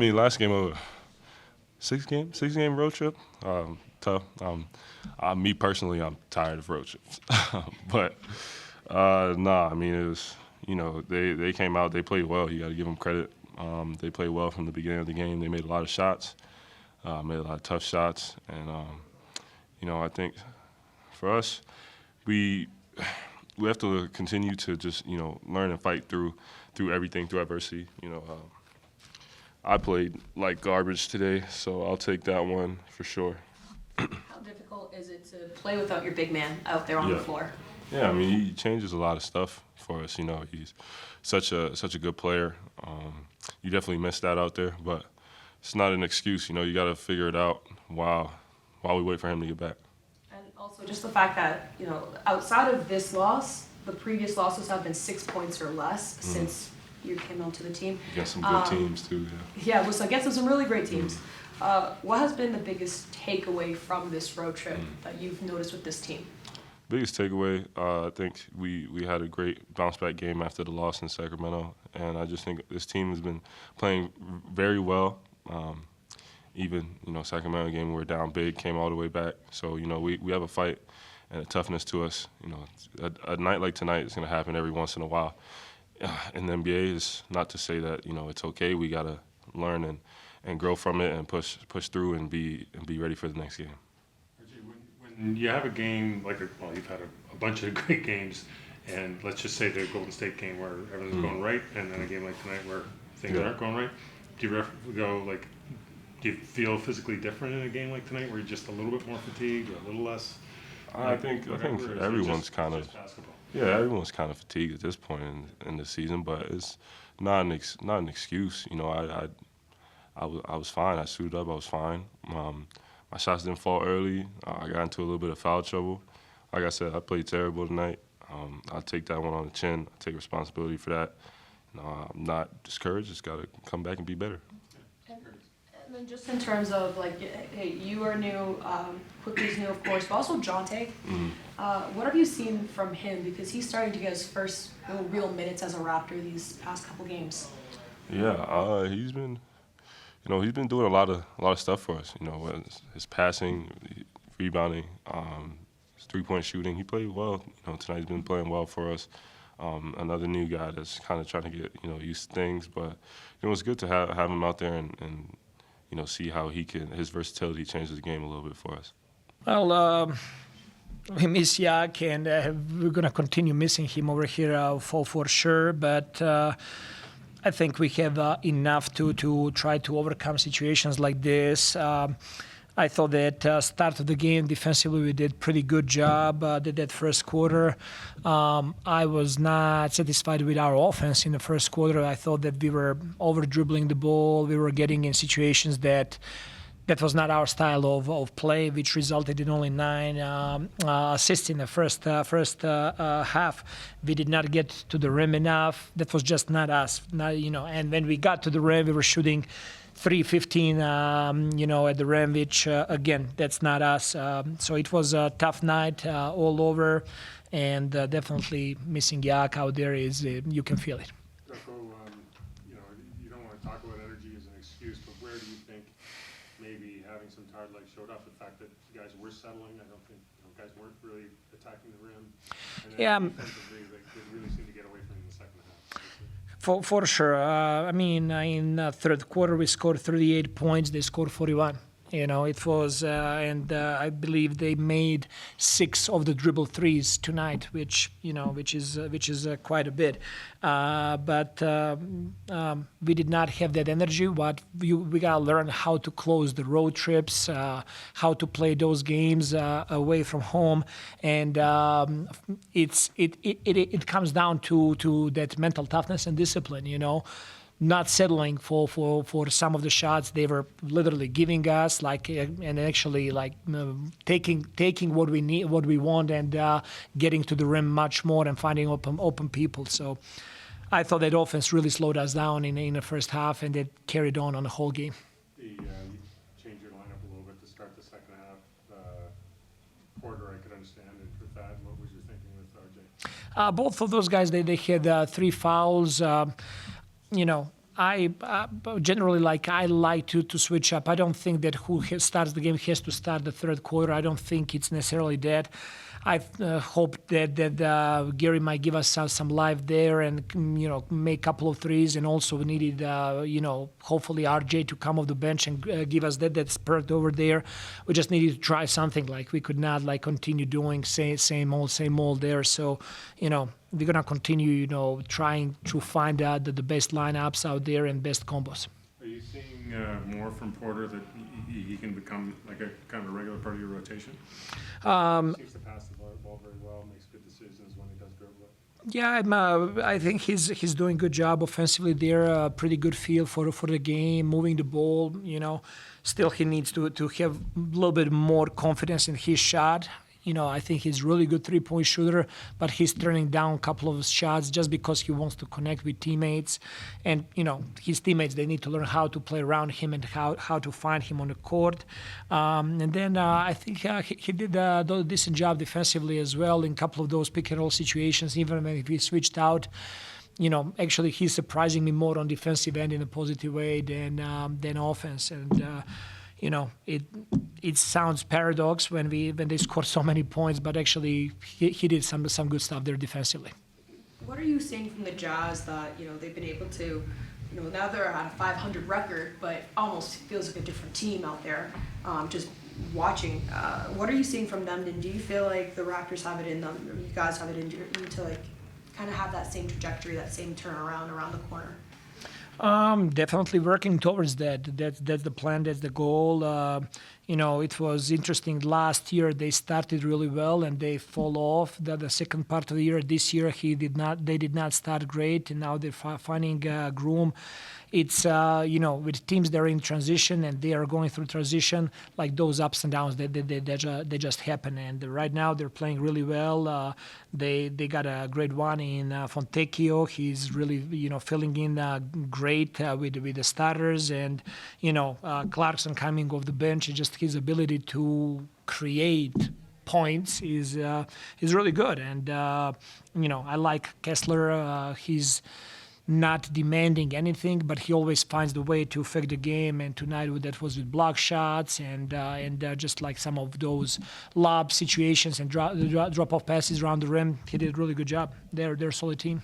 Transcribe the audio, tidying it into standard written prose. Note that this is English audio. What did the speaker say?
mean, last game of six game road trip. Tough. Me personally, I'm tired of road trips. But nah, I mean, it was, they came out, they played well. You got to give them credit. They played well from the beginning of the game. They made a lot of shots, made a lot of tough shots, and I think for us, we have to continue to just learn and fight through everything, through adversity. I played like garbage today, so I'll take that one for sure. How difficult is it to play without your big man out there on the floor? Yeah, I mean, he changes a lot of stuff for us. He's such a good player. You definitely miss that out there, but it's not an excuse. You got to figure it out while we wait for him to get back. And also just the fact that, outside of this loss, the previous losses have been 6 points or less since you came onto the team. Against some good teams, too, Yeah, was against some really great teams. What has been the biggest takeaway from this road trip that you've noticed with this team? Biggest takeaway, I think we had a great bounce-back game after the loss in Sacramento, and I just think this team has been playing very well. Even, Sacramento game, we were down big, came all the way back. So, we have a fight and a toughness to us. A night like tonight is going to happen every once in a while. In the NBA, is not to say that, it's okay. We got to learn and grow from it and push through and be ready for the next game. When you have a game like you've had a bunch of great games, and let's just say the Golden State game where everything's going right, and then a game like tonight where things aren't going right, do you feel physically different in a game like tonight where you're just a little bit more fatigued or a little less? I think everyone's kind of everyone's kind of fatigued at this point in the season, but it's not an excuse. I was fine. I suited up. I was fine. My shots didn't fall early. I got into a little bit of foul trouble. Like I said, I played terrible tonight. I'll take that one on the chin. I take responsibility for that. I'm not discouraged. Just got to come back and be better. And then just in terms of, hey, you are new, Quickly's new, of course, but also Jonte. What have you seen from him? Because he's starting to get his first real minutes as a Raptor these past couple games. Yeah, he's been doing a lot of stuff for us. His passing, rebounding, his three-point shooting. He played well. Tonight he's been playing well for us. Another new guy that's kind of trying to get used to things, but it's good to have him out there and see how his versatility changes the game a little bit for us. Well, we miss Yak, and we're going to continue missing him over here for sure. But I think we have enough to try to overcome situations like this. I thought that start of the game defensively we did pretty good job. Did that first quarter. I was not satisfied with our offense in the first quarter. I thought that we were over dribbling the ball. We were getting in situations that was not our style of play, which resulted in only 9 assists in the first half. We did not get to the rim enough. That was just not us. And when we got to the rim, we were shooting 3-15, at the rim, which, again, that's not us. So it was a tough night all over, and definitely missing Yak out there you can feel it. Darko, you don't want to talk about energy as an excuse, but where do you think maybe having some tired legs showed up? The fact that you guys were settling, I don't think guys weren't really attacking the rim. And defensively, they really seemed to get away from it in the second half. For sure. In third quarter, we scored 38 points. They scored 41. It was, and I believe they made 6 of the dribble threes tonight, which is quite a bit. But we did not have that energy. We gotta learn how to close the road trips, how to play those games away from home, and it comes down to that mental toughness and discipline. Not settling for some of the shots they were literally giving us, and actually taking what we need, what we want, and getting to the rim much more and finding open people. So I thought that offense really slowed us down in the first half, and it carried on the whole game. You changed your lineup a little bit to start the second half. Porter, I could understand it with that. What was your thinking with RJ? Both of those guys, they had 3 fouls. I generally I like to switch up. I don't think that starts the game has to start the third quarter. I don't think it's necessarily that. I hope that Gary might give us some life there and make a couple of threes, and also we needed hopefully RJ to come off the bench and give us that spurt over there. We just needed to try something. We could not continue doing same old there. So we're gonna continue trying to find the best lineups out there and best combos. Are you seeing more from Porter that he can become like a kind of a regular part of your rotation? Seems to pass the ball very well, makes good decisions when he does dribble it. Yeah, I think he's doing a good job offensively there. Pretty good feel for the game, moving the ball. Still he needs to have a little bit more confidence in his shot. I think he's really good three-point shooter, but he's turning down a couple of shots just because he wants to connect with teammates. And, his teammates, they need to learn how to play around him and how to find him on the court. And then I think he did a decent job defensively as well in a couple of those pick-and-roll situations, even when he switched out. Actually he's surprising me more on defensive end in a positive way than offense. And, it sounds paradox when they scored so many points, but actually he did some good stuff there defensively. What are you seeing from the Jazz that they've been able to, now they're at a 500 record, but almost feels like a different team out there. Just watching, what are you seeing from them? And do you feel like the Raptors have it in them, or you guys have it in you to kind of have that same trajectory, that same turnaround around the corner? Definitely working towards that. That's the plan. That's the goal. It was interesting. Last year they started really well and they fall off. The second part of the year, this year they did not start great, and now they're finding groom. It's with teams that are in transition and they are going through transition, like those ups and downs, they just happen. And right now they're playing really well. They got a great one in Fontecchio. He's really filling in great with the starters, and Clarkson coming off the bench. Just his ability to create points is really good. And I like Kessler. He's not demanding anything, but he always finds the way to affect the game. And tonight that was with block shots and just like some of those lob situations and drop off passes around the rim. He did a really good job. They're a solid team.